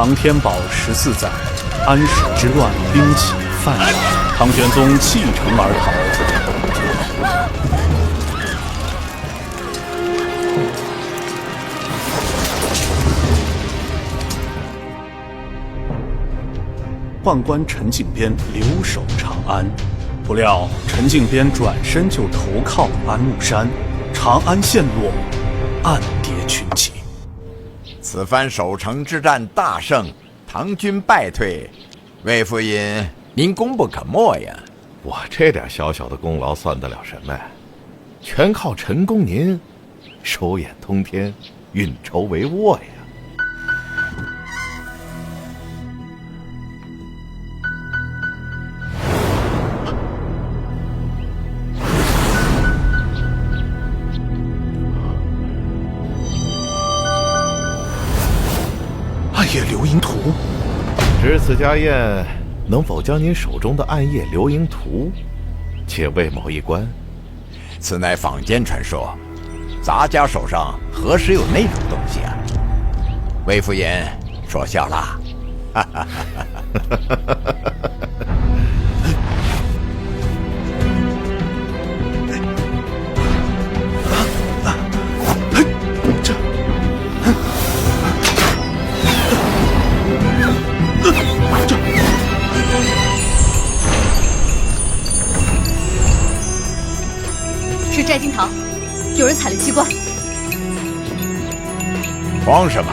唐天宝14载，安史之乱兵起犯上，唐玄宗弃城而逃。宦官陈靖边留守长安，不料陈靖边转身就投靠安禄山，长安陷落，暗跌群起。此番守城之战大胜，唐军败退，魏夫人您功不可没呀！我这点小小的功劳算得了什么呀？全靠陈公您手眼通天，运筹帷幄呀！暗夜流萤图，值此家宴，能否将您手中的暗夜流萤图借魏某一观？此乃坊间传说，咱家手上何时有那种东西啊？魏夫人说笑啦，哈哈哈哈哈！是摘金堂，有人踩了机关。慌什么？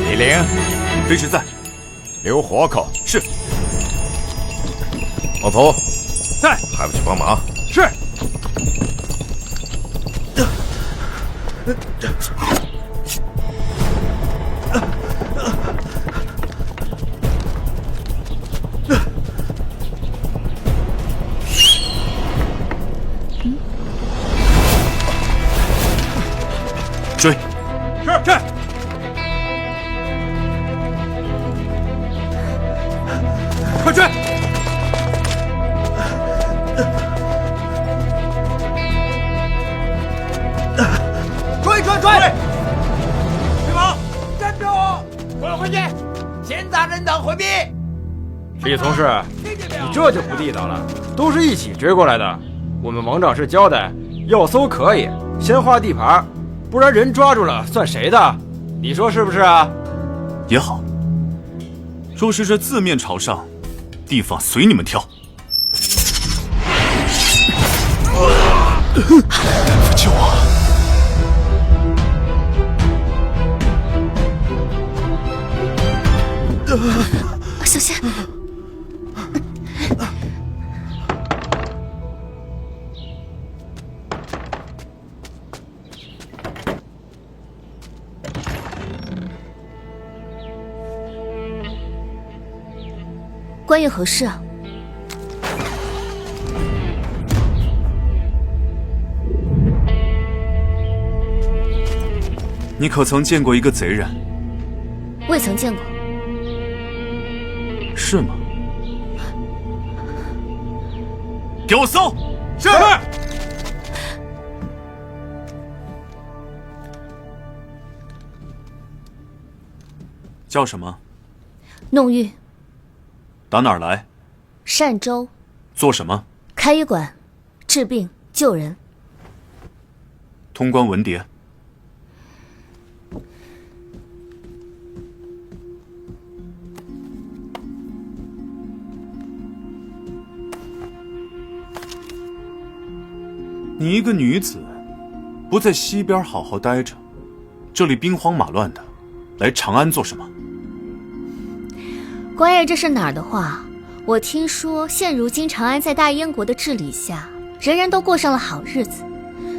李陵，卑职在。留活口。是。王头，在。还不去帮忙？是。追！是是。快追！追！徐某，站住！给我回去！闲杂人等回避！李从事，你这就不地道了，都是一起追过来的。我们王长是交代，要搜可以，先画地盘，不然人抓住了算谁的？你说是不是啊？也好。若是这字面朝上，地方随你们挑。救我！小心！官爷何事啊？你可曾见过一个贼人？未曾见过。是吗？给我搜！是。叫什么？弄玉。打哪儿来？善州。做什么？开医馆，治病救人。通关文牒。你一个女子，不在西边好好待着，这里兵荒马乱的，来长安做什么？官爷，这是哪儿的话？我听说现如今长安在大燕国的治理下，人人都过上了好日子，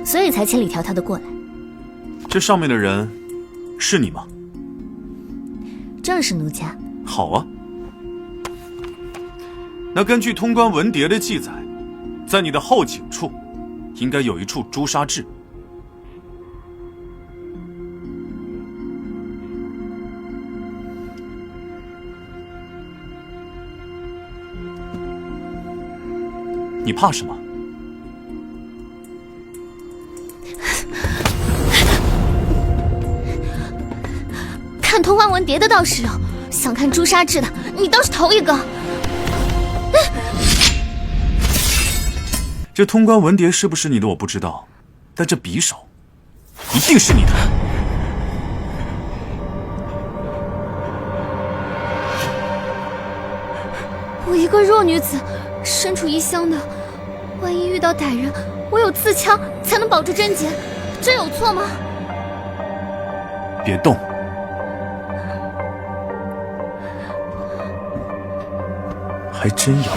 所以才千里迢迢的过来。这上面的人是你吗？正是奴家。好啊。那根据通关文牒的记载，在你的后颈处应该有一处朱砂痣。你怕什么？看通关文牒的倒是有，想看诛杀志的，你倒是头一个。这通关文牒是不是你的我不知道，但这匕首一定是你的。我一个弱女子，身处异乡的，万一遇到歹人，我有自枪才能保住贞洁，真有错吗？别动！还真有。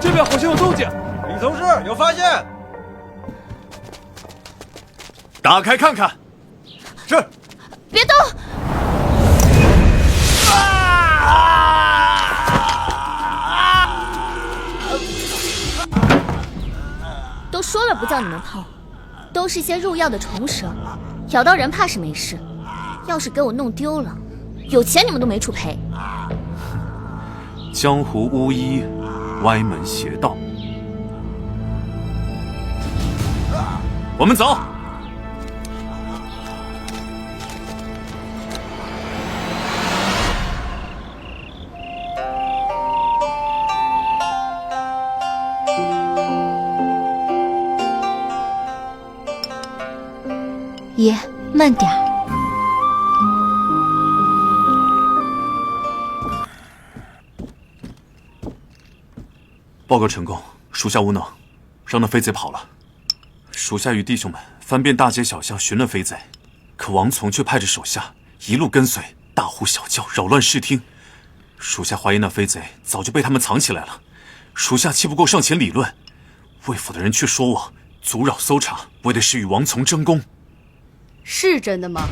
这边好像有动静，李同事有发现。打开看看。是。别动！都说了不叫你们碰，都是些入药的虫蛇，咬到人怕是没事，要是给我弄丢了，有钱你们都没处赔。江湖巫医，歪门邪道。我们走。爷，慢点儿。报告成功，属下无能，让那飞贼跑了。属下与弟兄们翻遍大街小巷寻了飞贼，可王从却派着手下一路跟随，大呼小叫，扰乱视听。属下怀疑那飞贼早就被他们藏起来了。属下气不过上前理论，魏府的人却说我阻扰搜查，为的是与王从争功。是真的吗？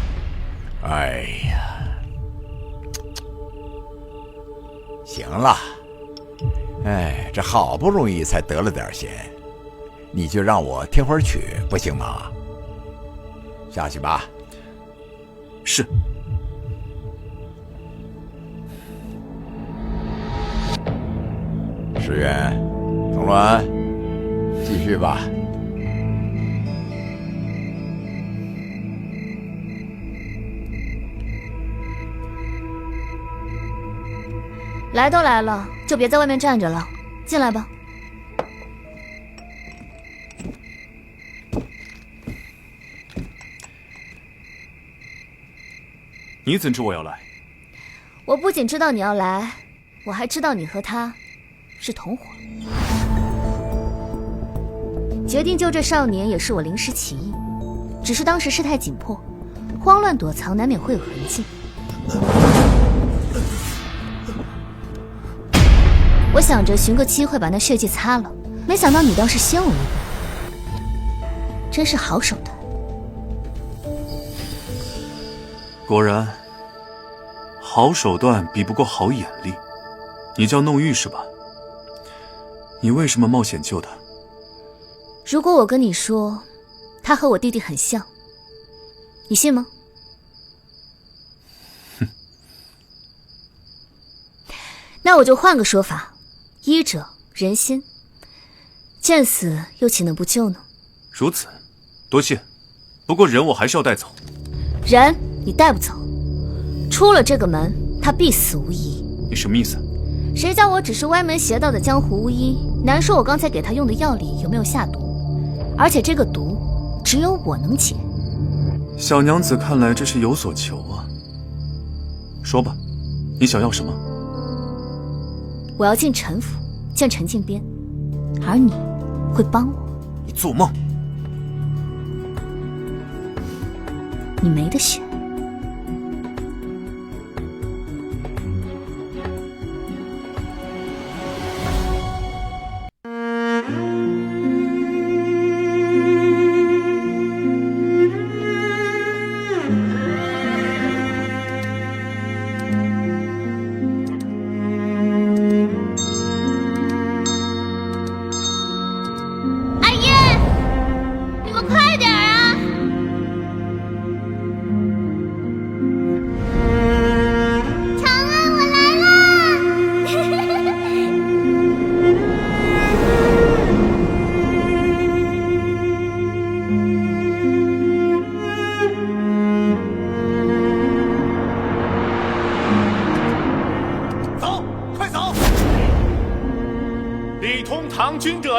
哎呀，行了，哎，这好不容易才得了点闲，你就让我听会儿曲不行吗？下去吧。是。石原、童鸾，继续吧。来都来了，就别在外面站着了，进来吧。你怎知我要来？我不仅知道你要来，我还知道你和他是同伙。决定救这少年也是我临时起意，只是当时事态紧迫，慌乱躲藏难免会有痕迹。我想着寻个机会把那血迹擦了，没想到你倒是先我一步，真是好手段。果然，好手段比不过好眼力。你叫弄玉是吧？你为什么冒险救他？如果我跟你说，他和我弟弟很像，你信吗？哼。那我就换个说法。医者仁心，见死又岂能不救呢？如此，多谢。不过人我还是要带走。人你带不走，出了这个门，他必死无疑。你什么意思？谁叫我只是歪门邪道的江湖巫医，难说我刚才给他用的药里有没有下毒，而且这个毒只有我能解。小娘子看来这是有所求啊。说吧，你想要什么？我要进陈府见陈靖边，而你会帮我。你做梦！你没得选。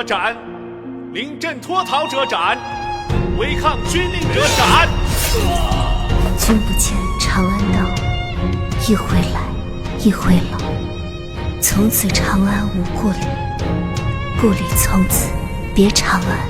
者斩，临阵脱逃者斩，违抗军令者斩。君不见长安道，一回来，一回老。从此长安无故里，故里从此别长安。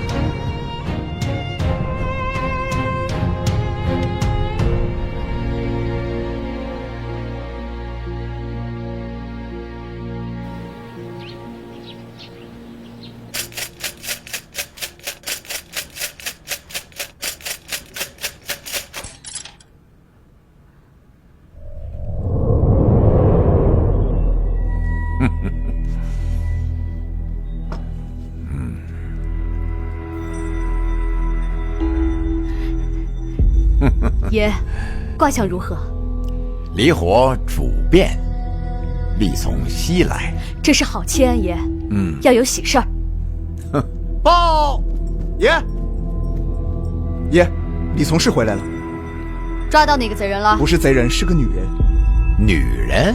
爷，卦象如何？离火主变，力从西来。这是好期安，爷。要有喜事儿。报，爷，李从是回来了。抓到哪个贼人了？不是贼人，是个女人。女人？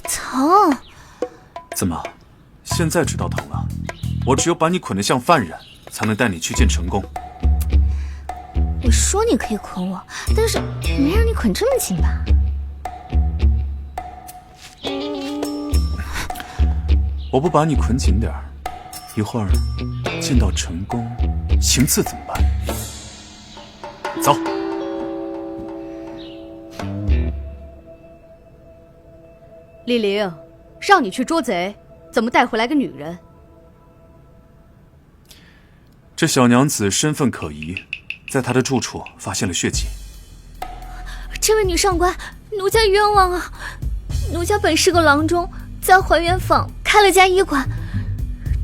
疼。怎么，现在知道疼了？我只有把你捆得像犯人，才能带你去见陈宫。我说你可以捆我，但是没让你捆这么紧吧？我不把你捆紧点儿，一会儿见到陈宫行刺怎么办？走。丽玲，让你去捉贼，怎么带回来个女人？这小娘子身份可疑，在她的住处发现了血迹。这位女上官，奴家冤枉啊！奴家本是个郎中，在怀元坊开了家医馆，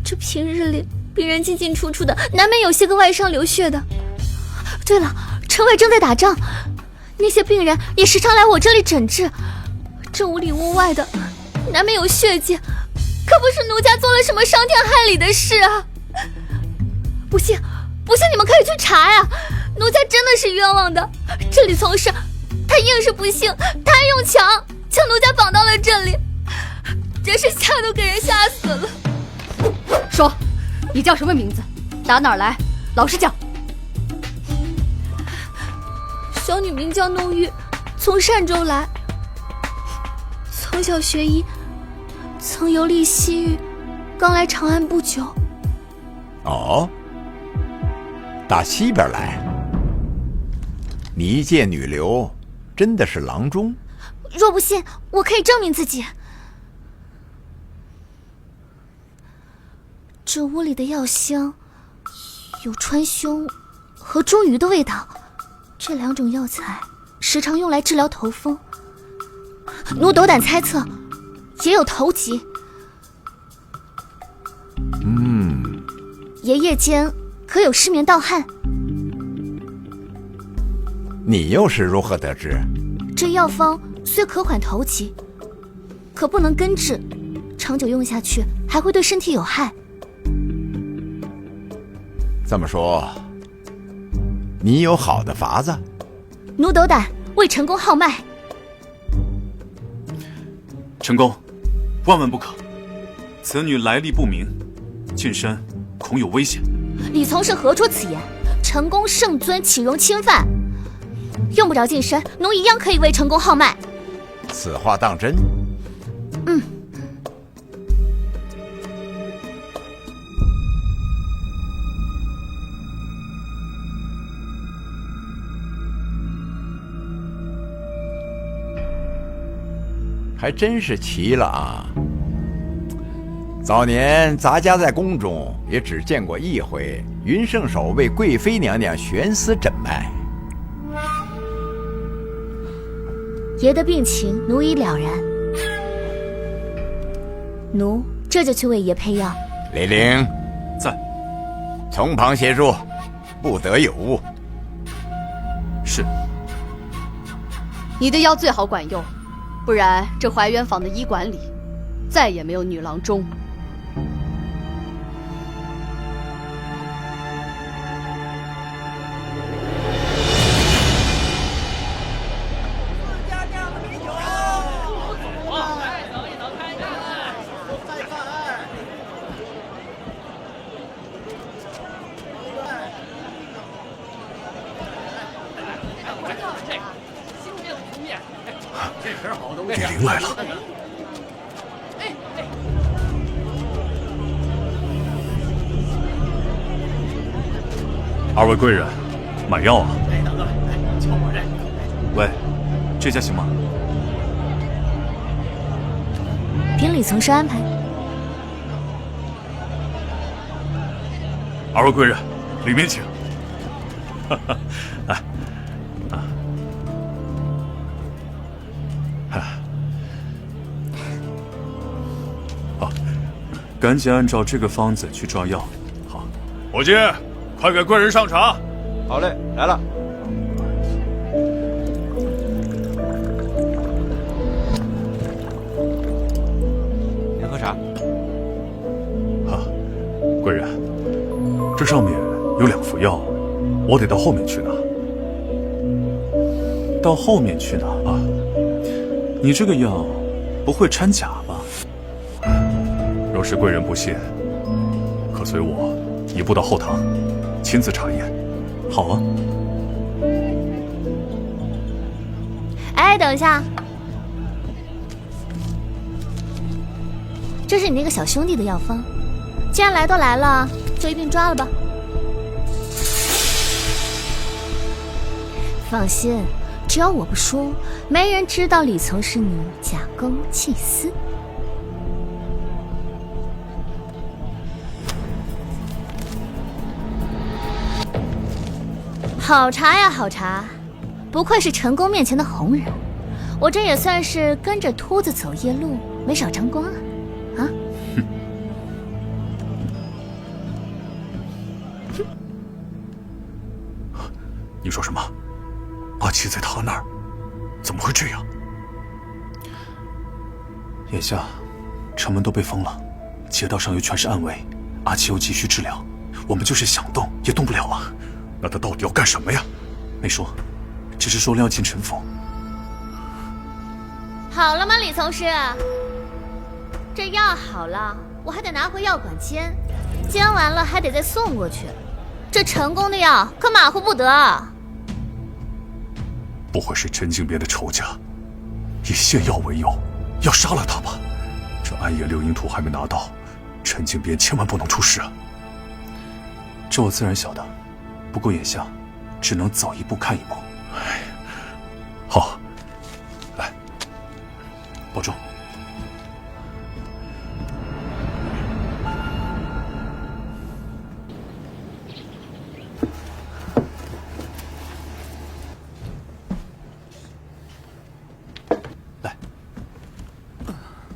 这平日里病人进进出出的，难免有些个外伤流血的。对了，城外正在打仗，那些病人也时常来我这里诊治，这屋里屋外的，难免有血迹，可不是奴家做了什么伤天害理的事啊！不信你们可以去查呀！奴家真的是冤枉的。这李从事，他硬是不信，他还用枪将奴家绑到了这里，真是吓都给人吓死了。说，你叫什么名字？打哪儿来？老实讲。小女名叫弄玉，从单州来，从小学医，曾游历西域，刚来长安不久。哦，打西边来。你一介女流，真的是郎中？若不信，我可以证明自己。这屋里的药香有川芎和茱萸的味道，这两种药材时常用来治疗头风。奴斗胆猜测，也有头疾。爷夜间可有失眠盗汗？你又是如何得知？这药方虽可缓头疾，可不能根治，长久用下去还会对身体有害。这么说，你有好的法子？奴斗胆为陈宫号脉。陈宫，万万不可！此女来历不明，近身恐有危险。李从是何出此言？陈宫圣尊岂容侵犯？用不着近身，奴一样可以为陈宫号脉。此话当真？还真是奇了啊！早年咱家在宫中也只见过一回，云圣手为贵妃娘娘悬丝诊脉。爷的病情奴已了然，奴这就去为爷配药。李陵在，从旁协助，不得有误。是。你的药最好管用，不然这怀元坊的医馆里再也没有女郎中。来了。二位贵人，买药啊？喂，这家行吗？凭李从师安排。二位贵人，里面请。哎，好，赶紧按照这个方子去抓药。好，伙计，快给贵人上茶。好嘞，来了。您喝茶。贵人，这上面有2副药，我得到后面去拿。到后面去拿啊？你这个药不会掺假吧？若是贵人不信，可随我一步到后堂，亲自查验。好啊。哎，等一下，这是你那个小兄弟的药方，既然来都来了，就一并抓了吧。放心，只要我不说，没人知道李从是你假公济私。好茶呀，好茶，不愧是陈宫面前的红人，我这也算是跟着秃子走夜路，没少沾光啊！啊？你说什么？阿七在他那儿，怎么会这样？眼下城门都被封了，街道上又全是暗卫，阿七又急需治疗，我们就是想动也动不了啊。那他到底要干什么呀？没说，只是说了要进陈府。好了吗，李从师？这药好了，我还得拿回药馆煎，煎完了还得再送过去。这陈宫的药可马虎不得。不会是陈靖边的仇家，以献药为由要杀了他吧？这暗夜流萤图还没拿到，陈靖边千万不能出事啊！这我自然晓得，不过眼下只能走一步看一步。哎，好，来，保重。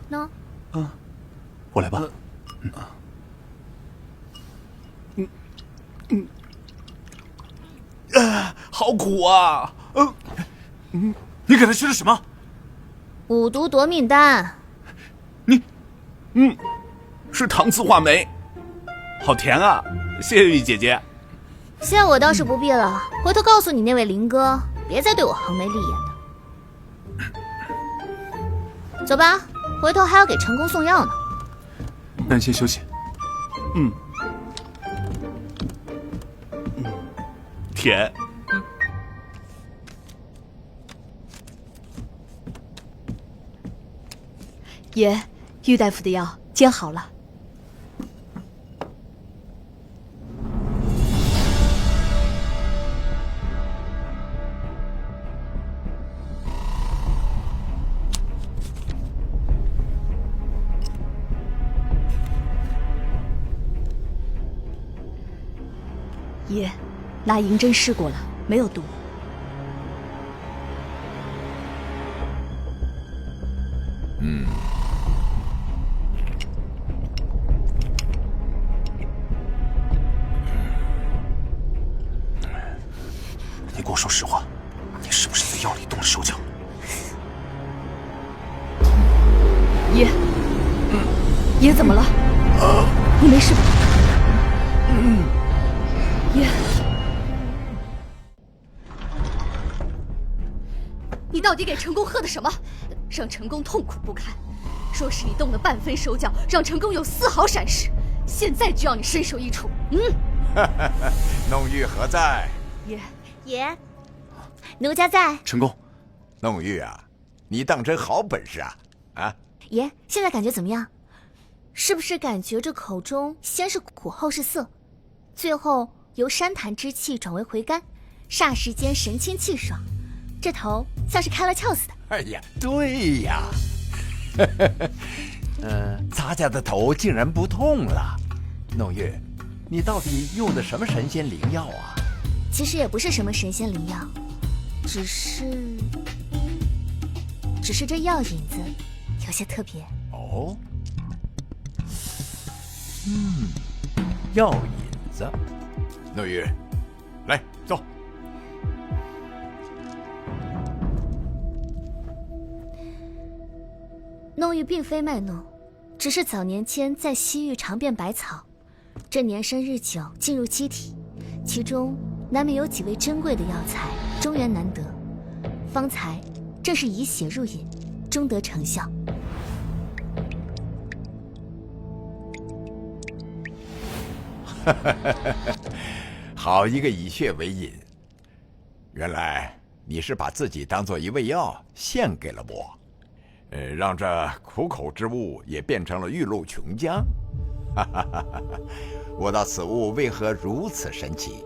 喏，我来吧。好苦啊！你给他吃的什么？五毒夺命丹。是糖渍话梅，好甜啊！谢谢玉姐姐。谢我倒是不必了，回头告诉你那位林哥，别再对我横眉立眼的。走吧，回头还要给陈宫送药呢。那你先休息。甜。爷，玉大夫的药煎好了。爷，拿银针试过了，没有毒。你给我说实话，你是不是在药里动了手脚？爷，爷怎么了？你没事吧？爷，你到底给陈宫喝的什么，让陈宫痛苦不堪？说是你动了半分手脚，让陈宫有丝毫闪失，现在就要你身首异处。弄玉何在？爷，爷，奴家在。陈宫，弄玉啊，你当真好本事啊？啊！爷，现在感觉怎么样？是不是感觉这口中先是苦后是涩，最后由山潭之气转为回甘，霎时间神清气爽，这头像是开了窍似的。哎呀，对呀。咱家的头竟然不痛了。弄玉，你到底用的什么神仙灵药啊？其实也不是什么神仙灵药，只是这药引子有些特别。哦，药引子。弄玉，来走。弄玉并非卖弄，只是早年间在西域尝遍百草，这年深日久进入机体，其中难免有几味珍贵的药材，中原难得，方才正是以血入饮，终得成效。好一个以血为饮！原来你是把自己当做一味药献给了我，让这苦口之物也变成了玉露琼浆。我道此物为何如此神奇？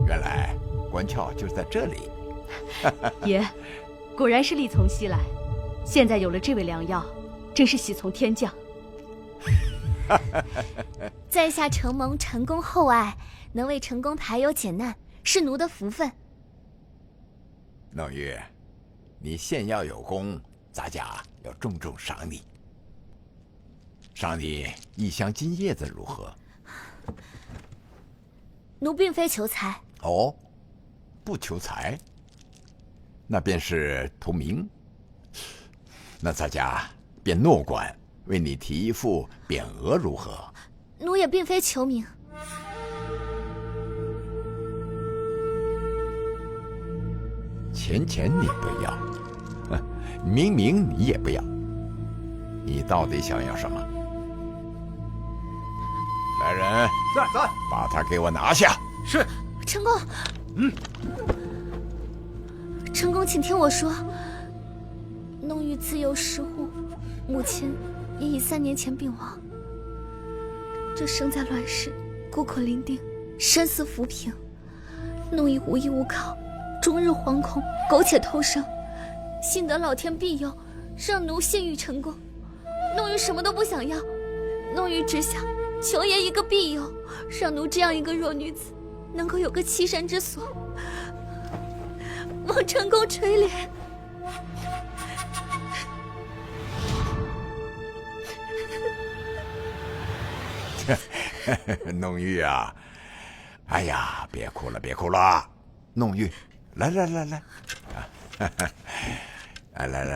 原来关窍就在这里。爷，果然是力从西来，现在有了这味良药，真是喜从天降。在下承蒙陈公厚爱，能为陈公排忧解难，是奴的福分。弄玉，你献药有功，咱家要重重赏你。赏你一箱金叶子如何？奴并非求财。哦，不求财，那便是图名。那咱家便诺管为你提一副匾额如何？奴也并非求名。钱你不要，明你也不要，你到底想要什么？来人，在，把他给我拿下！是。陈公，陈公，请听我说。弄玉自幼失户，母亲也已3年前病亡。这生在乱世，孤苦伶仃，身似浮萍，弄玉无依无靠，终日惶恐，苟且偷生。幸得老天庇佑，让奴献玉成功。弄玉什么都不想要，弄玉只想求爷一个庇佑，让奴这样一个弱女子能够有个栖身之所，望陈公垂怜。弄玉啊，哎呀，别哭了，弄玉，来，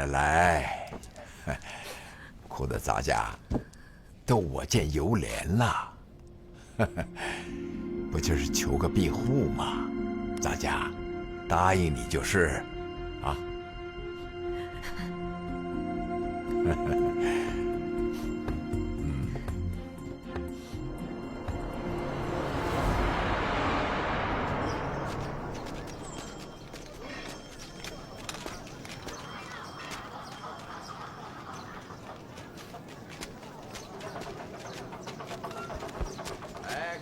来，哭的咱家都我见犹怜了。不就是求个庇护吗？咱家答应你就是啊。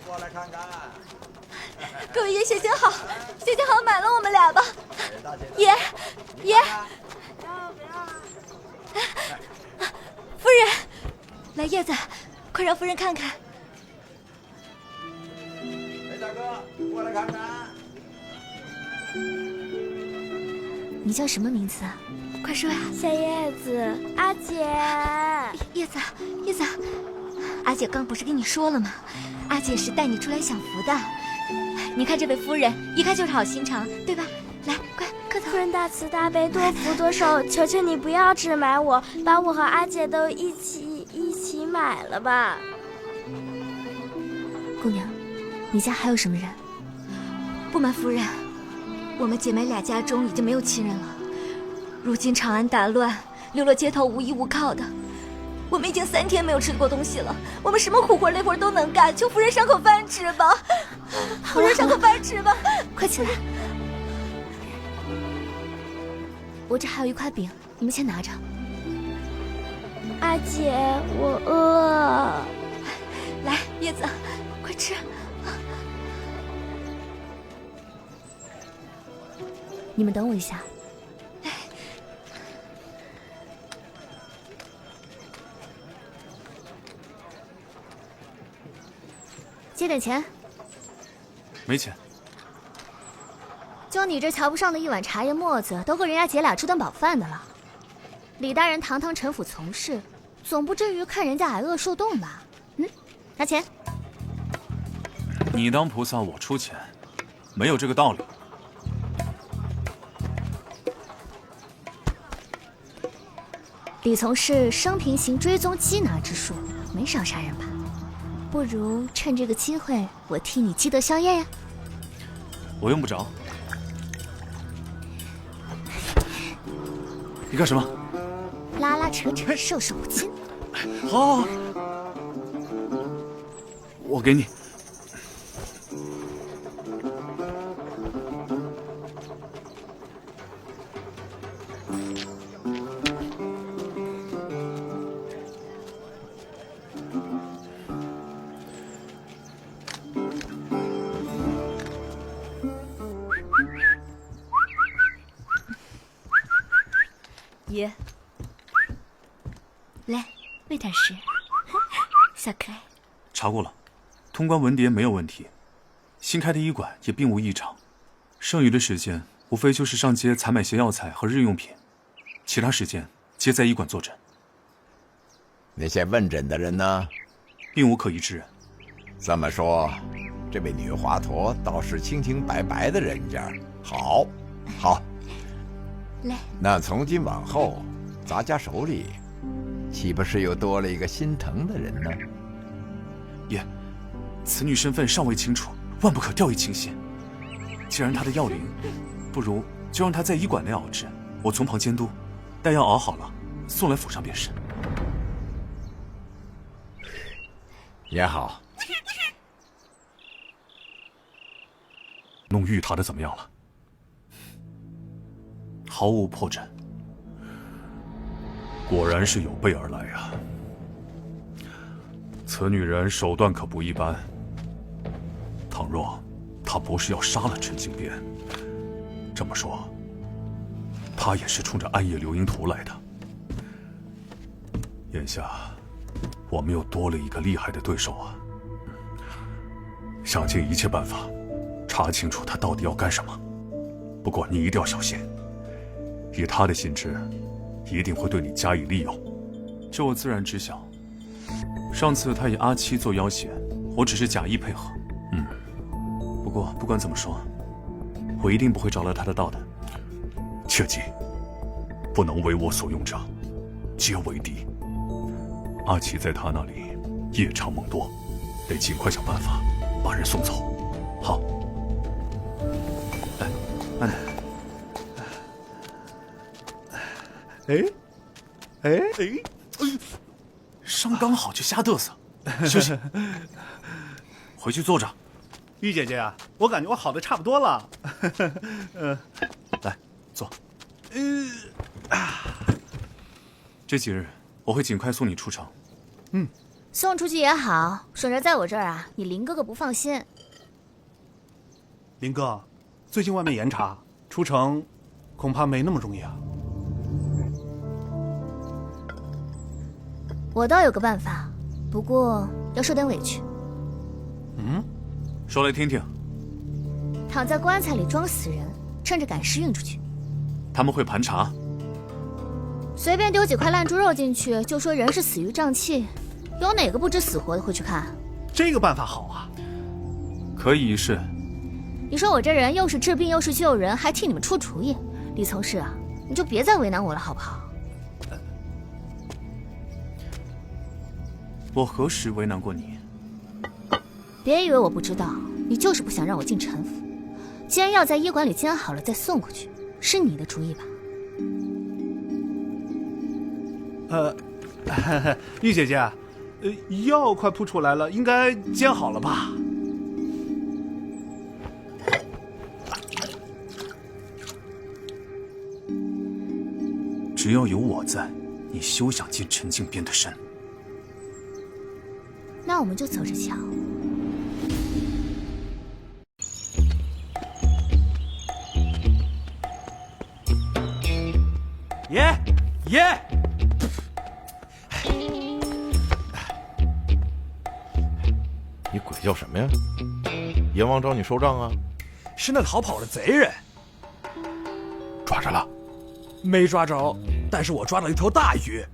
过来看看。各位爷，学姐好，买了我们俩吧。爷，夫人，来叶子，快让夫人看看。大哥，过来看看。你叫什么名字啊？快说呀！小叶子，阿姐。叶子，阿姐刚不是跟你说了吗？阿姐是带你出来享福的。你看这位夫人，一看就是好心肠，对吧？来，快磕头。夫人大慈大悲，多福多寿，求求你不要只买我，把我和阿姐都一起买了吧。姑娘，你家还有什么人？不瞒夫人，我们姐妹俩家中已经没有亲人了。如今长安大乱，流落街头，无依无靠的。我们已经3天没有吃过东西了，我们什么苦活累活都能干，求夫人赏口饭吃吧，快起来！我我这还有一块饼，你们先拿着。阿姐，我饿。来，叶子，快吃。你们等我一下。借点钱。没钱。就你这瞧不上的一碗茶叶沫子，都够人家姐俩吃顿饱饭的了。李大人堂堂臣府从事，总不至于看人家挨饿受冻吧？拿钱。你当菩萨，我出钱，没有这个道理。李从事生平行追踪缉拿之术，没少杀人吧？不如趁这个机会，我替你积德消业呀。我用不着。你干什么？拉拉扯扯，受手不亲。好，我给你。爷，来，喂点食，小可爱。查过了，通关文牒没有问题，新开的医馆也并无异常，剩余的时间无非就是上街采买些药材和日用品，其他时间皆在医馆坐诊。那些问诊的人呢？并无可疑之人。这么说，这位女华佗倒是清清白白的人家。好，好。来，那从今往后，咱家手里岂不是又多了一个心疼的人呢？爷，此女身份尚未清楚，万不可掉以轻心。既然她的药灵，不如就让她在医馆内熬制，我从旁监督，待药熬好了，送来府上便是。也好。弄玉塔的怎么样了？毫无破绽。果然是有备而来啊！此女人手段可不一般。倘若她不是要杀了陈靖边，这么说，她也是冲着暗夜流萤图来的。眼下，我们又多了一个厉害的对手啊！想尽一切办法，查清楚她到底要干什么。不过你一定要小心。以他的心智，一定会对你加以利用，这我自然知晓。上次他以阿七做要挟，我只是假意配合。不过不管怎么说，我一定不会着了他的道的。切记，不能为我所用者，皆为敌。阿七在他那里夜长梦多，得尽快想办法把人送走。好，来，慢点。伤刚好就瞎嘚瑟，休息，回去坐着。玉姐姐啊，我感觉我好的差不多了。来，坐。这几日我会尽快送你出城。送出去也好，省着在我这儿啊，你林哥哥不放心。林哥，最近外面严查，出城恐怕没那么容易啊。我倒有个办法，不过要受点委屈。说来听听。躺在棺材里装死人，趁着赶尸运出去。他们会盘查？随便丢几块烂猪肉进去，就说人是死于瘴气，有哪个不知死活的会去看？这个办法好啊，可以一试。你说我这人又是治病又是救人，还替你们出主意，李从事啊，你就别再为难我了，好不好？我何时为难过你？别以为我不知道，你就是不想让我进陈府。既然药在医馆里煎好了再送过去，是你的主意吧？玉姐姐，药快铺出来了，应该煎好了吧？只要有我在，你休想进陈靖边的身。那我们就走着瞧。爷，你鬼叫什么呀？阎王找你收账啊？是那逃跑的贼人。抓着了？没抓着，但是我抓到一条大鱼。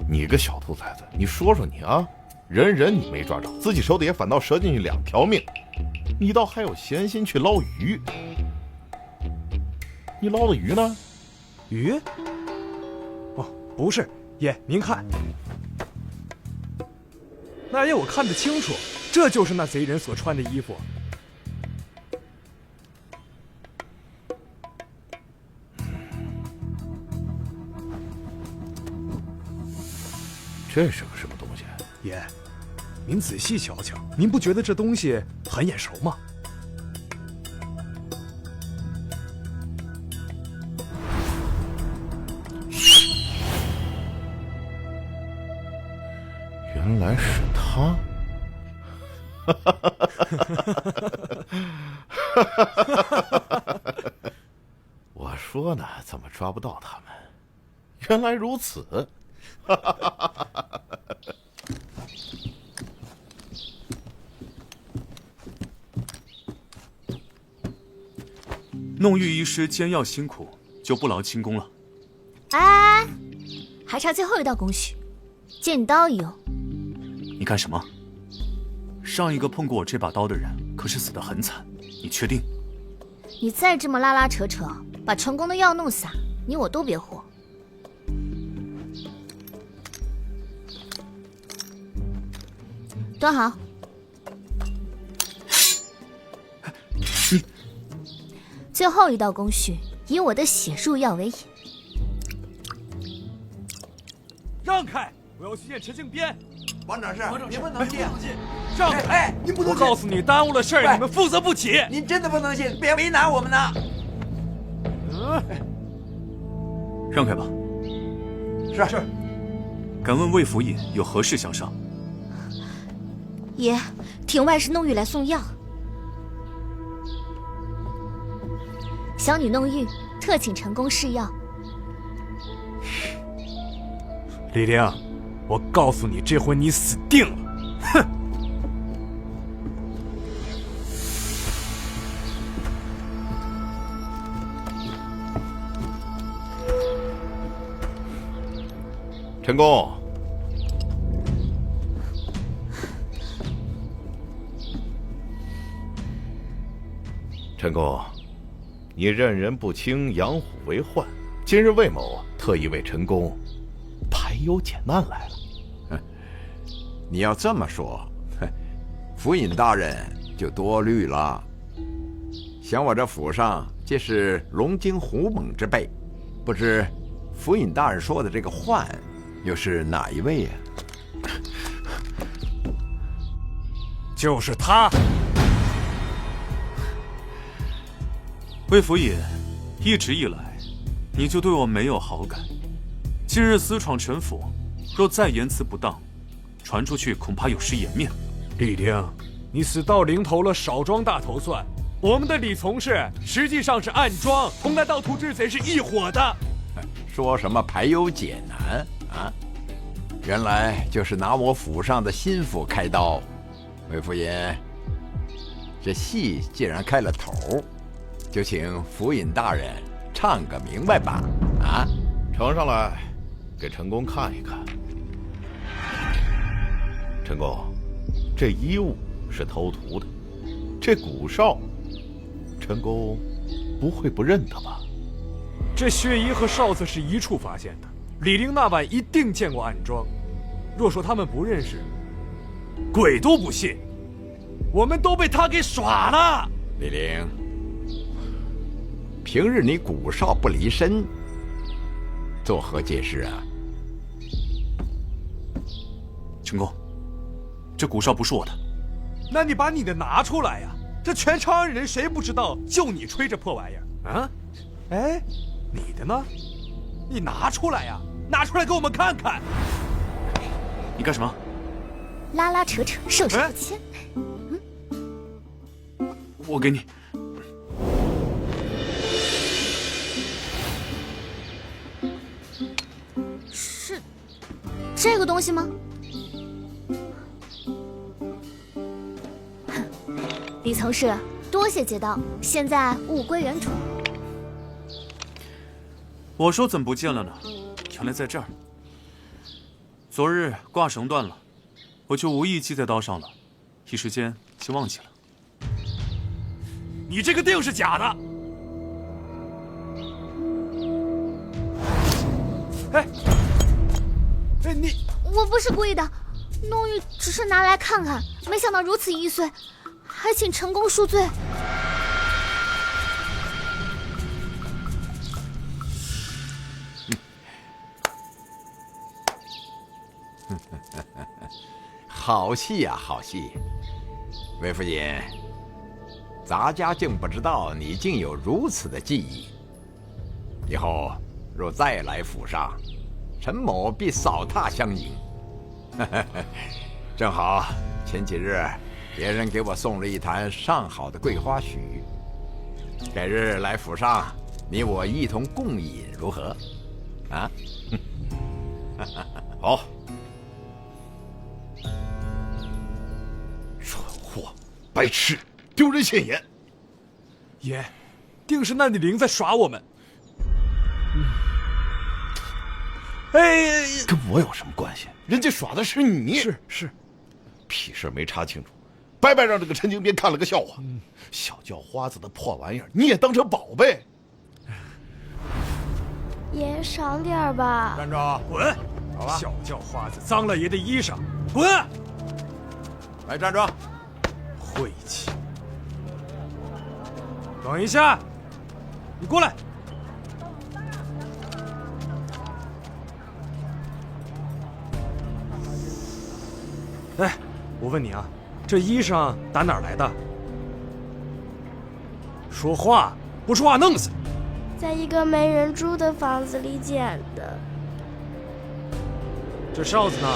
你个小兔崽子，你说说你啊，人你没抓着，自己手底下反倒折进去2条命，你倒还有闲心去捞鱼。你捞的鱼呢？鱼？哦，不是，爷您看，那爷我看得清楚，这就是那贼人所穿的衣服。这是个什么东西？爷，您仔细瞧瞧，您不觉得这东西很眼熟吗？原来是他。我说呢，怎么抓不到他们？原来如此。弄玉医师煎药辛苦，就不劳轻功了。哎，还差最后一道工序，剑刀一用。你干什么？上一个碰过我这把刀的人可是死得很惨，你确定？你再这么拉拉扯扯，把成功的药弄洒，你我都别活。端好。最后一道工序，以我的血入药为引。让开！我要去见陈靖边。王掌事，您不能进。让开！哎，您不能进。我告诉你，耽误了事儿，你们负责不起。您真的不能进，别为难我们呢。让开吧。是。敢问魏府尹有何事相商？爷，庭外是弄玉来送药。小女弄玉，特请陈公试药。李玲，我告诉你，这回你死定了！哼！陈公，陈公，你任人不清，养虎为患。今日魏某特意为陈公排忧解难来了。你要这么说，府尹大人就多虑了。想我这府上皆是龙精虎猛之辈，不知府尹大人说的这个患，又是哪一位呀？就是他。魏府尹，一直以来，你就对我没有好感。今日私闯陈府，若再言辞不当，传出去恐怕有失颜面。李玲，你死到临头了，少装大头蒜。我们的李从事实际上是暗装，同那盗图之贼是一伙的。说什么排忧解难啊？原来就是拿我府上的心腹开刀。魏府尹，这戏既然开了头，就请府尹大人唱个明白吧！啊，呈上来，给陈公看一看。陈公，这衣物是偷图的，这骨哨，陈公不会不认得吧？这血衣和哨子是一处发现的，李玲那晚一定见过暗装。若说他们不认识，鬼都不信。我们都被他给耍了。李玲，平日你骨哨不离身，作何解释啊？陈公，这骨哨不是我的。那你把你的拿出来呀！这全长安人谁不知道，就你吹这破玩意儿啊！哎，你的呢？你拿出来呀，拿出来给我们看看。你干什么？拉拉扯扯，手手不牵。我给你。是这个东西吗？李从事，多谢劫道，现在物归原主。我说怎么不见了呢？原来在这儿。昨日挂绳断了，我就无意系在刀上了，一时间就忘记了。你这个定是假的！哎，你我不是故意的，弄玉只是拿来看看，没想到如此易碎，还请陈公恕罪。好戏呀，好戏！韦夫人，咱家竟不知道你竟有如此的技艺。以后若再来府上，陈某必扫榻相迎。正好前几日别人给我送了一坛上好的桂花许，改日来府上，你我一同共饮，如何？啊？好。蠢货，白痴，丢人现眼！爷，定是那李玲在耍我们。哎，跟我有什么关系？人家耍的是你。是，屁事没查清楚，白白让这个陈经边看了个笑话。小叫花子的破玩意儿，你也当成宝贝？爷赏点吧。站住！滚！好吧，小叫花子脏了爷的衣裳，滚！来，站住！晦气！等一下，你过来。哎，我问你啊，这衣裳打哪儿来的？说话，不说话弄死你！在一个没人住的房子里捡的。这哨子呢？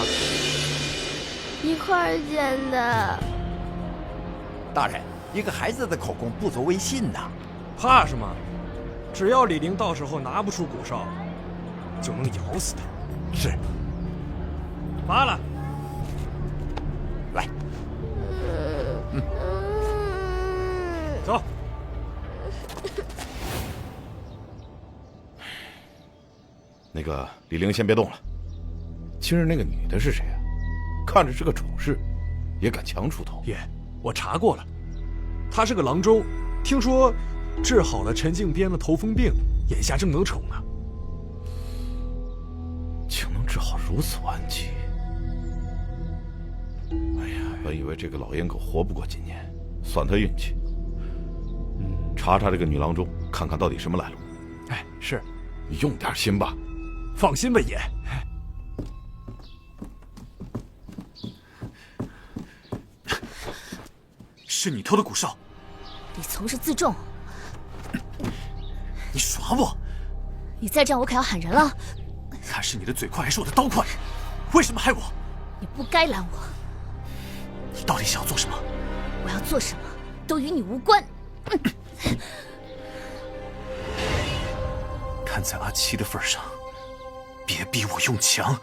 一块儿捡的。大人，一个孩子的口供不足为信呐。怕什么？只要李玲到时候拿不出骨哨，就能咬死他。是。拔了。来。走。那个李玲先别动了。今日那个女的是谁啊？看着是个宠侍，也敢强出头？爷，我查过了，她是个郎中，听说治好了陈靖边的头风病，眼下正得宠呢。竟能治好如此顽疾！哎呀，本以为这个老烟狗活不过今年，算他运气。查查这个女郎中，看看到底什么来路。哎，是，你用点心吧。放心吧，爷。是你偷的骨哨，李从是自重。你耍我！你再这样，我可要喊人了。看是你的嘴快还是我的刀快？为什么害我？你不该拦我。你到底想要做什么？我要做什么都与你无关。看在阿七的份上，别逼我用强。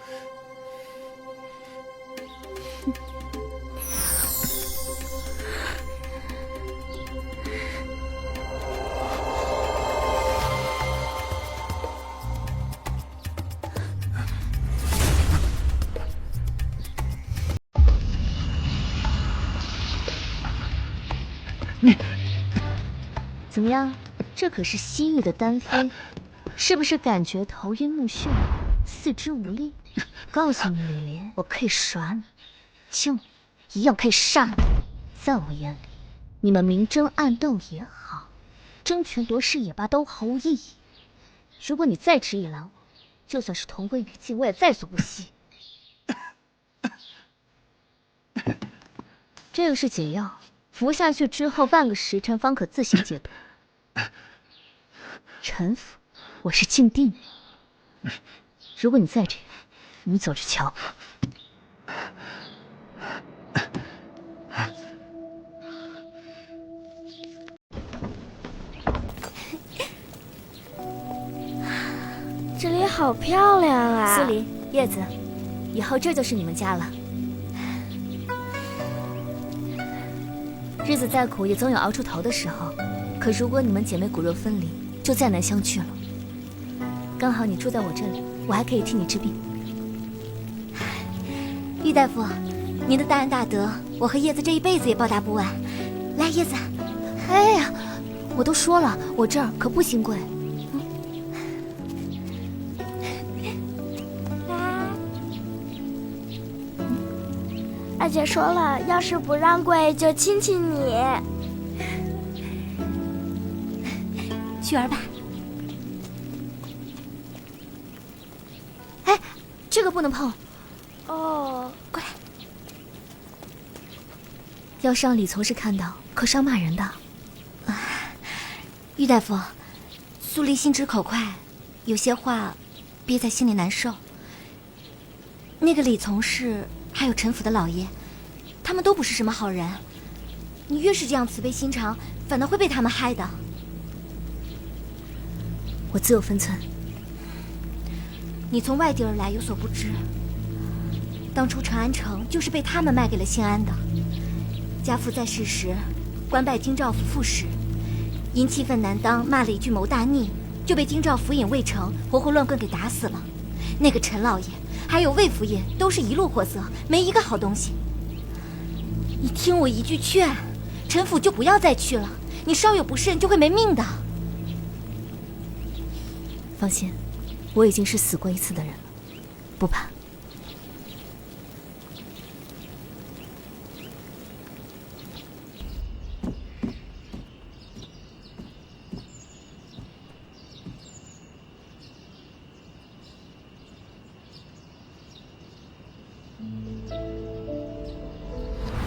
怎么样？这可是西域的丹妃，是不是感觉头晕目眩、四肢无力？告诉你，李莲，我可以耍你，救你，一样可以杀你。在我眼里，你们明争暗斗也好，争权夺势也罢，都毫无意义。如果你再执意拦我，就算是同归于尽，我也在所不惜。这个是解药，服下去之后半个时辰方可自行解毒。臣服，我是静定。如果你在这里，你走着瞧。这里好漂亮啊！苏黎、叶子，以后这就是你们家了。日子再苦，也总有熬出头的时候。可如果你们姐妹骨肉分离，就再难相聚了。刚好你住在我这里，我还可以替你治病。郁大夫，您的大恩大德，我和叶子这一辈子也报答不完。来，叶子。哎呀，我都说了，我这儿可不兴贵。二姐说了，要是不让跪，就亲亲你。去儿吧。哎，这个不能碰。哦，过来。要是让李从事看到，可是要骂人的。郁大夫，苏黎心直口快，有些话憋在心里难受。那个李从事还有陈府的老爷，他们都不是什么好人。你越是这样慈悲心肠，反而会被他们害的。我自有分寸。你从外地而来，有所不知。当初长安城就是被他们卖给了新安的。家父在世时，官拜京兆府副使，因气愤难当，骂了一句谋大逆，就被京兆府尹魏成活活乱棍给打死了。那个陈老爷还有魏府尹都是一路货色，没一个好东西。你听我一句劝，陈府就不要再去了，你稍有不慎就会没命的。放心，我已经是死过一次的人了，不怕。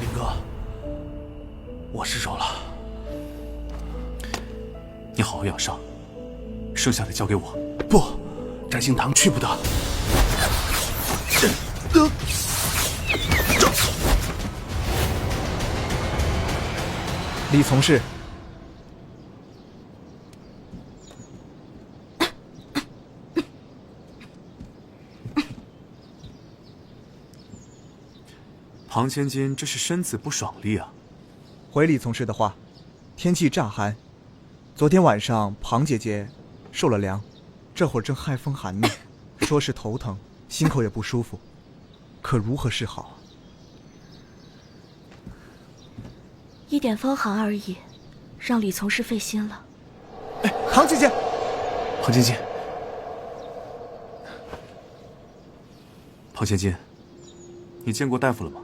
林哥，我失手了，你好好养伤，剩下的交给我。不，摘星堂去不得。李从事，庞千金这是身子不爽利啊。回李从事的话，天气乍寒，昨天晚上庞姐姐受了凉，这会儿正害风寒呢，说是头疼，心口也不舒服，可如何是好？一点风寒而已，让李从事费心了。哎，庞姐姐，庞千金，庞千金，你见过大夫了吗？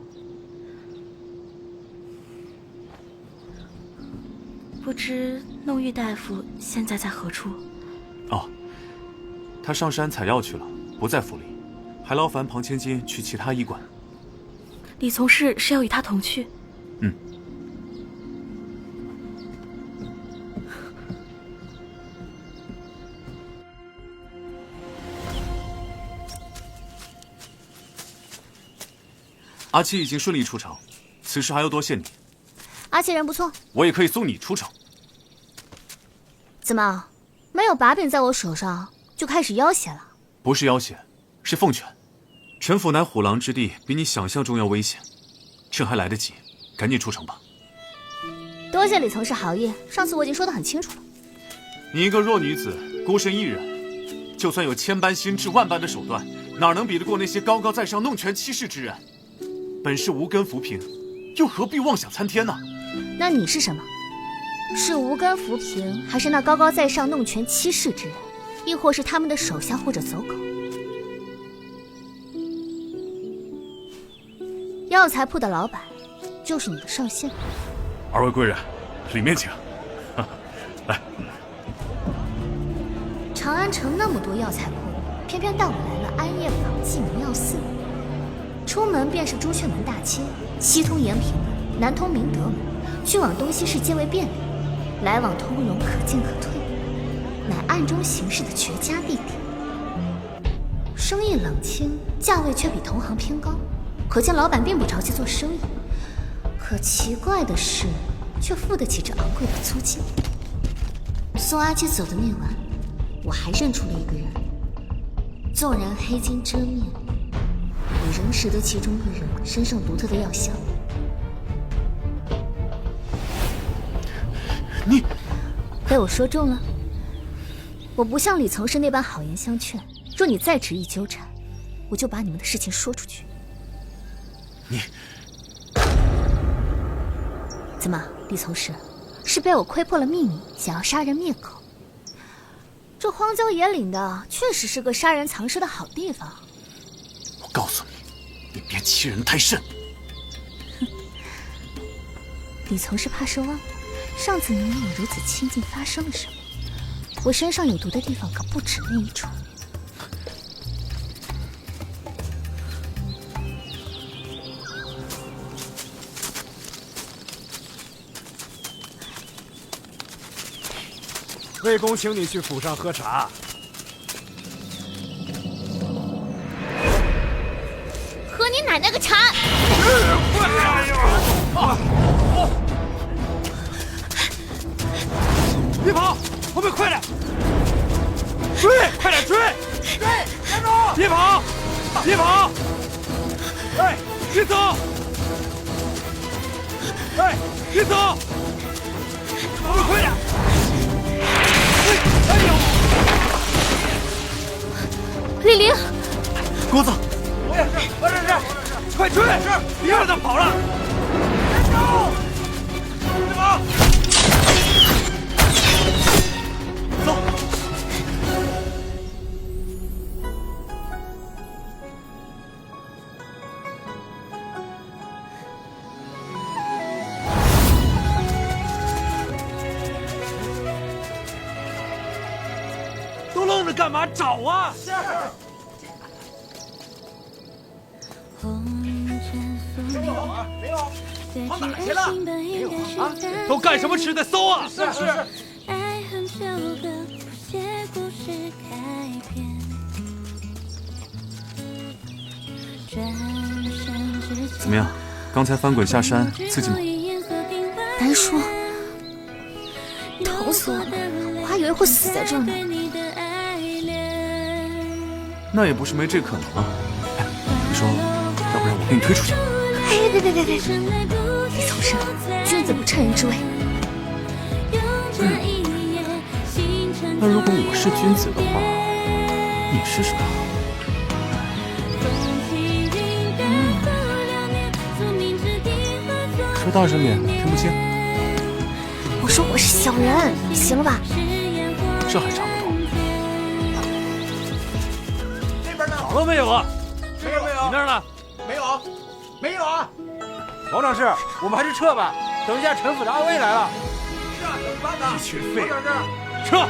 不知弄玉大夫现在在何处？哦，他上山采药去了，不在府里，还劳烦庞千金去其他医馆。李从事是要与他同去？嗯。阿七已经顺利出城，此事还要多谢你。阿七人不错，我也可以送你出城。怎么，没有把柄在我手上就开始要挟了？不是要挟，是奉劝。陈府乃虎狼之地，比你想象中要危险，趁还来得及，赶紧出城吧。多谢李从事好意，上次我已经说得很清楚了。你一个弱女子，孤身一人，就算有千般心智、万般的手段，哪能比得过那些高高在上、弄权欺世之人？本是无根浮萍，又何必妄想参天呢？那你是什么？是无根浮萍，还是那高高在上、弄权欺世之人，亦或是他们的手下或者走狗？药材铺的老板，就是你的上线。二位贵人，里面请。来，长安城那么多药材铺，偏偏带我来了安业坊济民药肆。出门便是朱雀门大街，西通延平门，南通明德门，去往东西市皆为便利，来往通融，可进可退。乃暗中行事的绝佳地点。生意冷清，价位却比同行偏高，可见老板并不着急做生意。可奇怪的是，却付得起这昂贵的租金。送阿姐走的那晚，我还认出了一个人。纵然黑金遮面，我仍识得其中一人身上独特的药香。你被我说中了。我不像李从事那般好言相劝，若你再执意纠缠，我就把你们的事情说出去。你怎么，李从事，是被我窥破了秘密，想要杀人灭口？这荒郊野岭的，确实是个杀人藏尸的好地方。我告诉你，你别欺人太甚。李从事怕受忘了，上次你与我如此亲近，发生了什么？我身上有毒的地方可不止那一处。魏公请你去府上喝茶。喝你奶奶个茶！别跑，后面快点！追，快点追！追，站住！别跑，别跑！哎，别走！哎，别走！后面快点！哎呦！李玲，郭子，我也是，我这是，快追！是，别让他跑了！站住！别跑！走。都愣着干嘛？找啊！是。没有啊，没有。跑哪去了？没有啊！都干什么吃的？搜啊！是。怎么样？刚才翻滚下山，刺激吗？难说，疼死我了！我还以为会死在这儿呢。那也不是没这可能啊。哎，你说，要不然我给你推出去？哎，别！李从事，君子不趁人之危。那如果我是君子的话，你是什么？说大声点，听不清。我说我是小人，行了吧？这还差不多。这边呢？找到没有啊？没有。你那儿呢？没有啊。王长士，我们还是撤吧。等一下，陈府的暗卫来了。是啊，怎么办呢？一群废物！撤！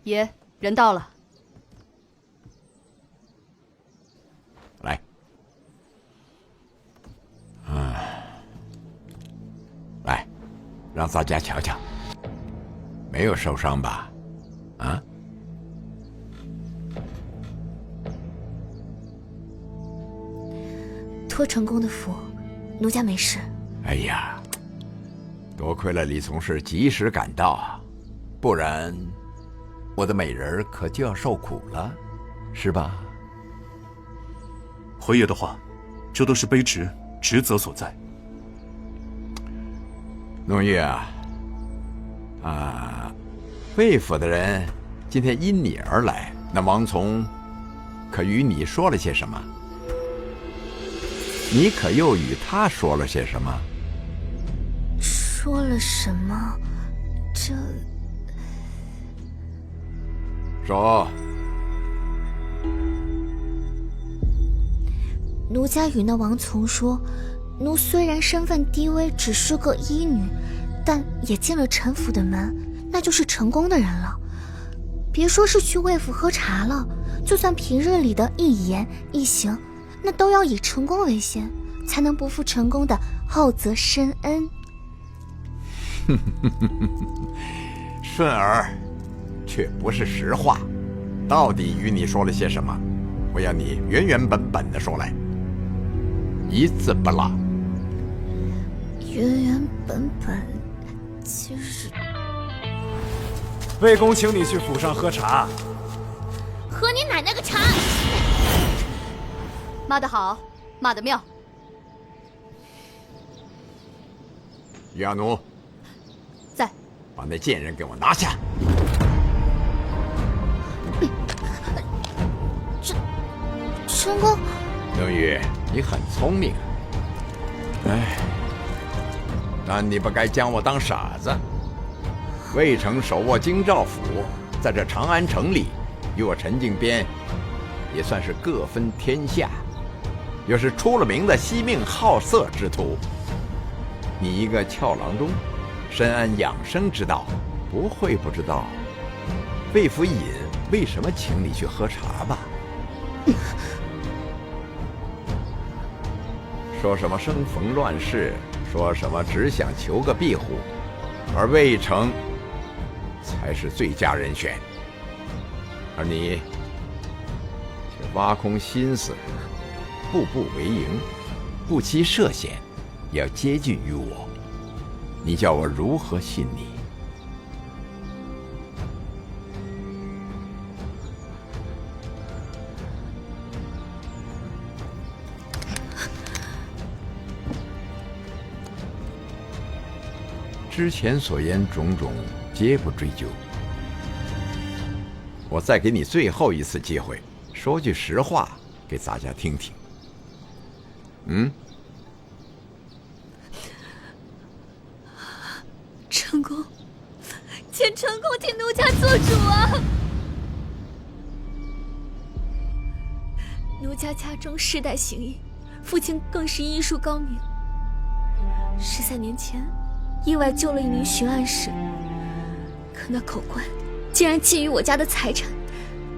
爷，人到了。来，来，让大家瞧瞧，没有受伤吧？啊？托成功的福，奴家没事。哎呀，多亏了李从事及时赶到，不然我的美人可就要受苦了，是吧？回爷的话，这都是卑职职责所在。农玉魏府的人今天因你而来，那王从可与你说了些什么？你可又与他说了些什么？说了什么？这……说。奴家与那王从说，奴虽然身份低微，只是个医女，但也进了陈府的门，那就是成功的人了。别说是去魏府喝茶了，就算平日里的一言一行，那都要以成功为先，才能不负成功的厚泽深恩。顺儿，却不是实话，到底与你说了些什么？我要你原原本本的说来，一字不落。原原本本，其实魏公请你去府上喝茶。喝你奶奶个茶！骂得好，骂得妙。于阿奴，在，把那贱人给我拿下！成功。冬雨，你很聪明，哎，但你不该将我当傻子。魏城手握京兆府，在这长安城里，与我陈靖边也算是各分天下，又是出了名的惜命好色之徒。你一个俏郎中，深谙养生之道，不会不知道魏府尹为什么请你去喝茶吧？说什么生逢乱世，说什么只想求个庇护，而魏城才是最佳人选，而你却挖空心思，步步为营，不惜涉险，也要接近于我，你叫我如何信你？之前所言种种，皆不追究。我再给你最后一次机会，说句实话给大家听听。成功，请成功替奴家做主啊！奴家家中世代行医，父亲更是医术高明。13年前，意外救了一名巡按使，可那狗官竟然觊觎我家的财产，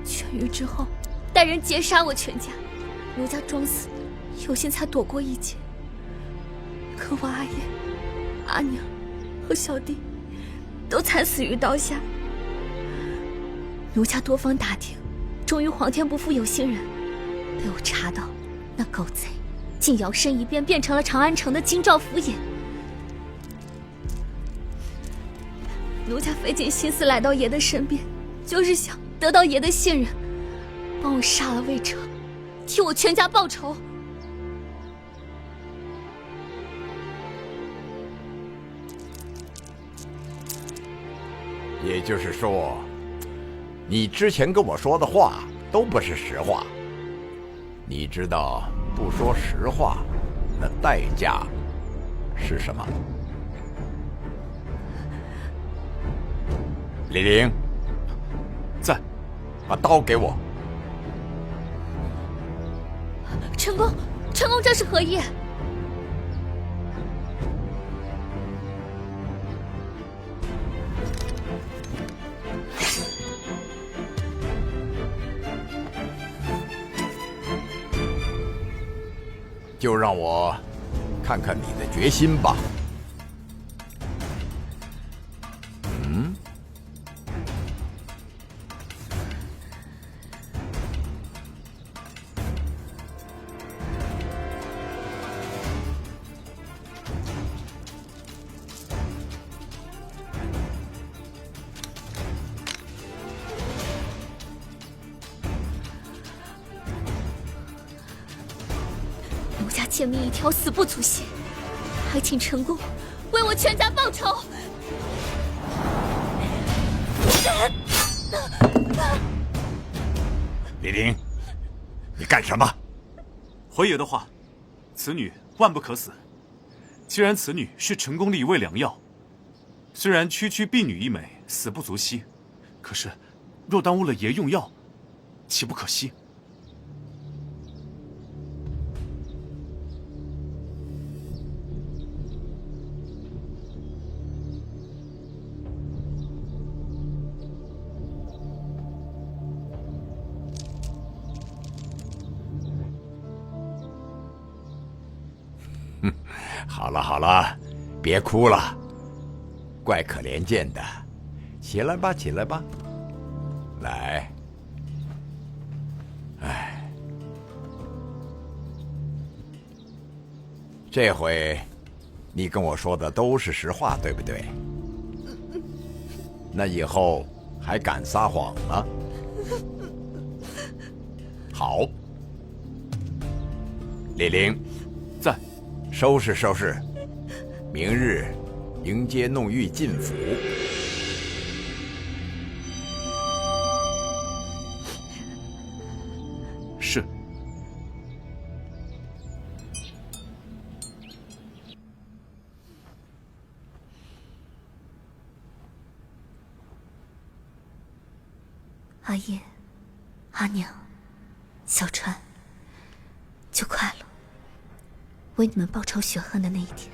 痊愈之后带人劫杀我全家，奴家装死，有幸才躲过一劫。可我阿爷、阿娘和小弟都惨死于刀下。奴家多方打听，终于皇天不负有心人，被我查到那狗贼竟摇身一变，变成了长安城的京兆府尹。奴家费尽心思来到爷的身边，就是想得到爷的信任，帮我杀了魏哲，替我全家报仇。也就是说，你之前跟我说的话都不是实话。你知道不说实话，那代价是什么？李陵，在，把刀给我。成功，成功，这是何意？就让我看看你的决心吧。奴家贱命一条，死不足惜，还请成功为我全家报仇。李陵，你干什么？回爷的话，此女万不可死。既然此女是成功的一味良药，虽然区区婢女一枚，死不足惜，可是若耽误了爷用药，岂不可惜？好了好了，别哭了，怪可怜见的。起来吧，起来吧，来。哎，这回你跟我说的都是实话，对不对？那以后还敢撒谎吗？好，李陵，在。收拾收拾，明日迎接弄玉进府。是。阿叶、阿娘、小川，就快了。为你们报仇雪恨的那一天，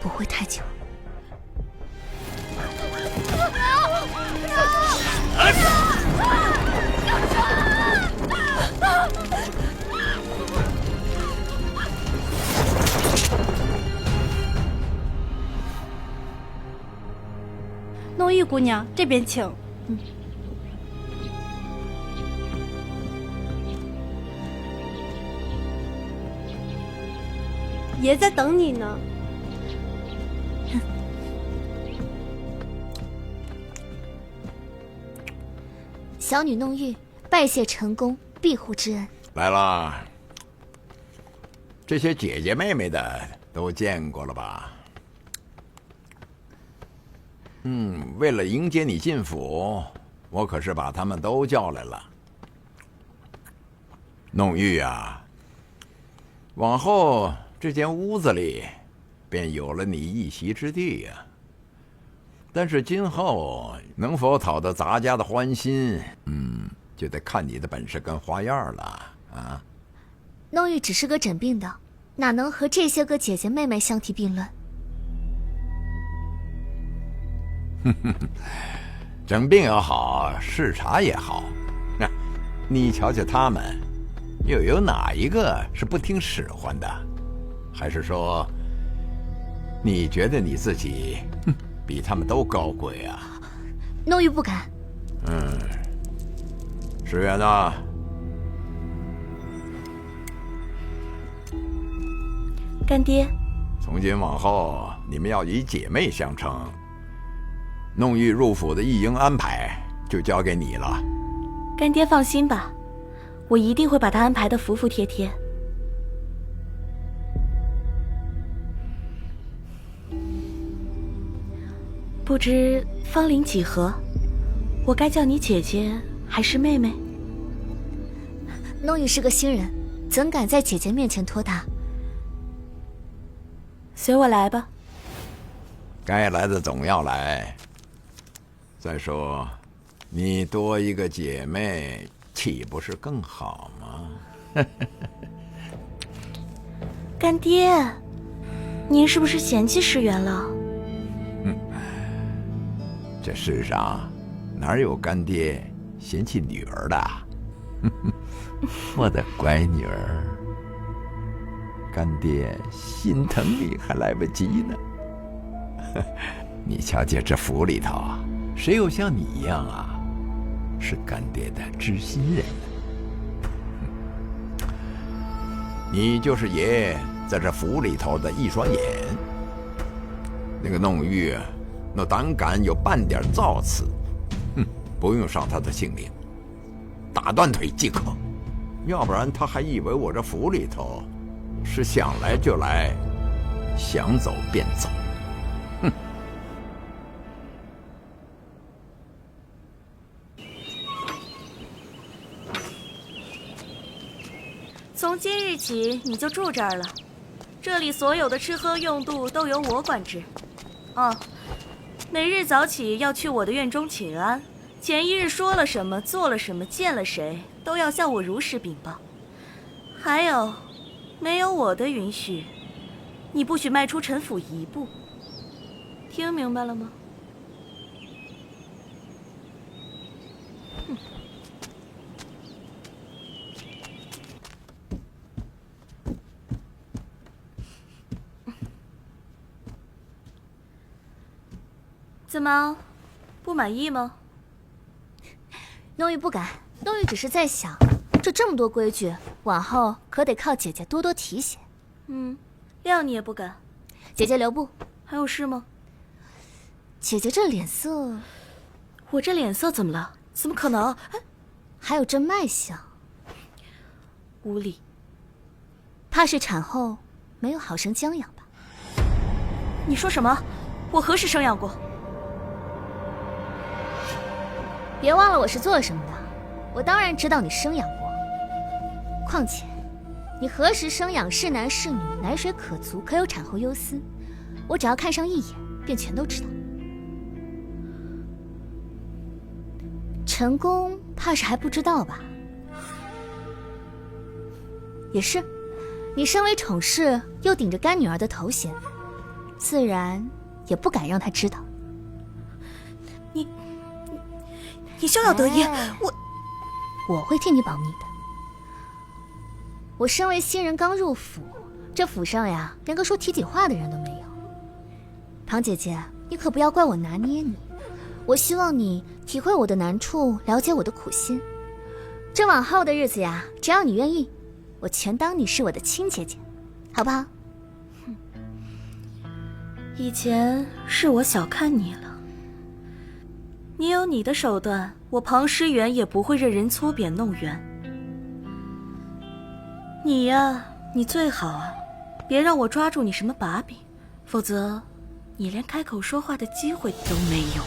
不会太久。弄玉姑娘，这边请。爷在等你呢。小女弄玉拜谢陈公庇护之恩。来啦，这些姐姐妹妹的都见过了吧？为了迎接你进府，我可是把他们都叫来了。弄玉啊，往后这间屋子里便有了你一席之地呀。但是今后能否讨得咱家的欢心，就得看你的本事跟花样了啊。弄玉只是个诊病的，哪能和这些个姐姐妹妹相提并论？诊病也好，视察也好，你瞧瞧他们，又有哪一个是不听使唤的？还是说，你觉得你自己比他们都高贵啊？弄玉不敢。石原呢？干爹，从今往后，你们要以姐妹相称。弄玉入府的一应安排就交给你了。干爹放心吧，我一定会把她安排得服服帖帖。不知芳龄几何？我该叫你姐姐还是妹妹？弄玉是个新人，怎敢在姐姐面前托大？随我来吧。该来的总要来。再说，你多一个姐妹，岂不是更好吗？干爹，您是不是嫌弃石原了？这世上哪有干爹嫌弃女儿的？我的乖女儿，干爹心疼你还来不及呢。你瞧见这府里头，谁有像你一样啊，是干爹的知心人呢？你就是爷在这府里头的一双眼。那个弄玉，那胆敢有半点造次，不用上他的性命，打断腿即可。要不然他还以为我这府里头是想来就来，想走便走。从今日起，你就住这儿了。这里所有的吃喝用度都由我管制。每日早起要去我的院中请安，前一日说了什么、做了什么、见了谁，都要向我如实禀报。还有，没有我的允许，你不许迈出陈府一步。听明白了吗？怎么，不满意吗？弄玉不敢，弄玉只是在想，这么多规矩，往后可得靠姐姐多多提携。谅你也不敢。姐姐留步。还有事吗？姐姐这脸色，我这脸色怎么了？怎么可能？还有这脉象，无礼。怕是产后没有好生将养吧？你说什么？我何时生养过？别忘了我是做什么的，我当然知道你生养过。况且，你何时生养，是男是女，奶水可足，可有产后忧思，我只要看上一眼，便全都知道。陈公怕是还不知道吧？也是，你身为宠室，又顶着干女儿的头衔，自然也不敢让他知道。你逍遥得意，我会替你保密的。我身为新人刚入府，这府上呀，连个说体体话的人都没有。庞姐姐，你可不要怪我拿捏你，我希望你体会我的难处，了解我的苦心。这往后的日子呀，只要你愿意，我全当你是我的亲姐姐，好不好？以前是我小看你了。你有你的手段，我庞诗远也不会任人搓扁弄圆。你呀，你最好啊，别让我抓住你什么把柄，否则你连开口说话的机会都没有。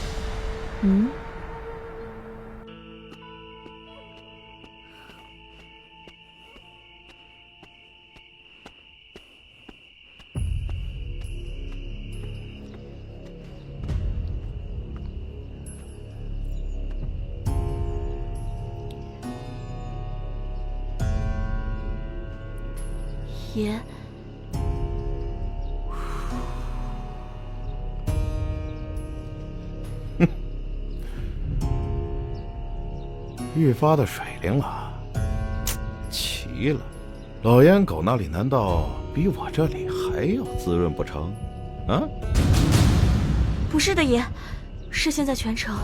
爷，愈发的水灵了。奇了，老烟狗那里难道比我这里还要滋润不成？啊？不是的，爷，是现在全城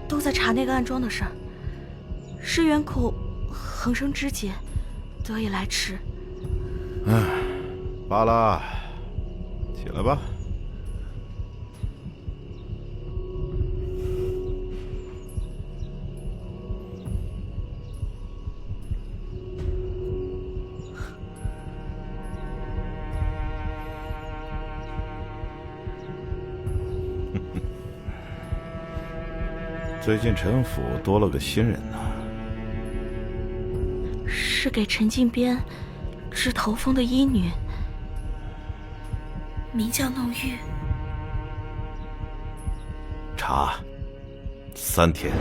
都在查那个暗桩的事儿，诗远恐横生枝节，得以来迟。罢了，起来吧。最近陈府多了个新人呢，是给陈靖边治头风的医女，名叫弄玉。查3天。